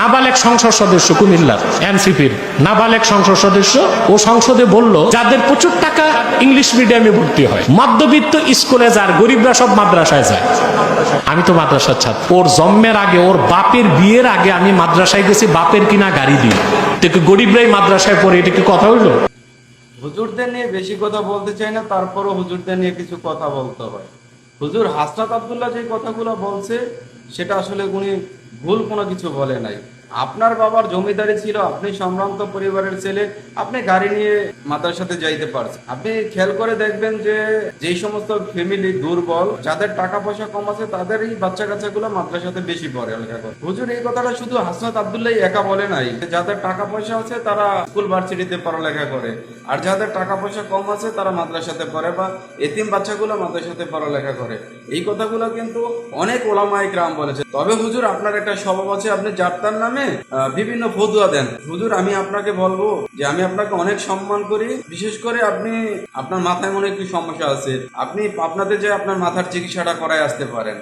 নাবালেক সংসদ সদস্য কুমিল্লার এনসিপির নাবালেক সংসদ সদস্য, ও সংসদে বলল যাদের প্রচুর টাকা ইংলিশ মিডিয়ামে ভর্তি হয়, মধ্যবিত্ত স্কুলে যার, গরিবরা সব মাদ্রাসায় যায়। আমি তো মাদ্রাসার ছাত্র, ওর জন্মের আগে, ওর বাপের বিয়ের আগে আমি মাদ্রাসায় গেছি বাপের কিনা গাড়ি দিয়ে। তো গরিবরাই মাদ্রাসায় পড়ে, এটা কি কথা হইলো? হুজুরদের নিয়ে বেশি কথা বলতে চাই না, তারপরও হুজুরদের নিয়ে কিছু কথা বলতে হয়। হুজুর হাসনাত আব্দুল্লাহ যে কথাগুলো বলছে সেটা আসলে উনি ভুল কোনো কিছু বলে নাই। আপনার বাবার জমিদারি ছিল, আপনি সম্ভ্রান্ত পরিবারের ছেলে, আপনি গাড়ি নিয়ে মাদ্রাসাতে যাইতে পারছেন। আপনি খেয়াল করে দেখবেন যে যেই সমস্ত ফ্যামিলি দুর্বল, যাদের টাকা পয়সা কম আছে, তাদেরই বাচ্চা কাচ্চাগুলো মাদ্রাসাতে বেশি পড়ে লেখা করে। হুজুর এই কথাটা শুধু হাসনাত আব্দুল্লাহ একা বলে নাই, যাদের টাকা পয়সা আছে তারা স্কুল ভার্সিটিতে পড়ালেখা করে, আর যাদের টাকা পয়সা কম আছে তারা মাদ্রাসাতে পড়ে, বা এতিম বাচ্চাগুলো মাদ্রাসাতে পড়ালেখা করে। এই কথাগুলো কিন্তু অনেক ওলামায়ে কেরাম বলেছে। তবে হুজুর আপনার একটা স্বভাব আছে, আপনি যাত্রার নামে বিভিন্ন ফতুয়া দেন। হুজুর আমি আপনাকে বলবো যে আমি আপনাকে অনেক সম্মান করি, বিশেষ করে আপনি, আপনার মাথায় মনে একটু সমস্যা আছে, আপনি আপনাদের যে আপনার মাথার চিকিৎসাটা করায় আসতে পারেন।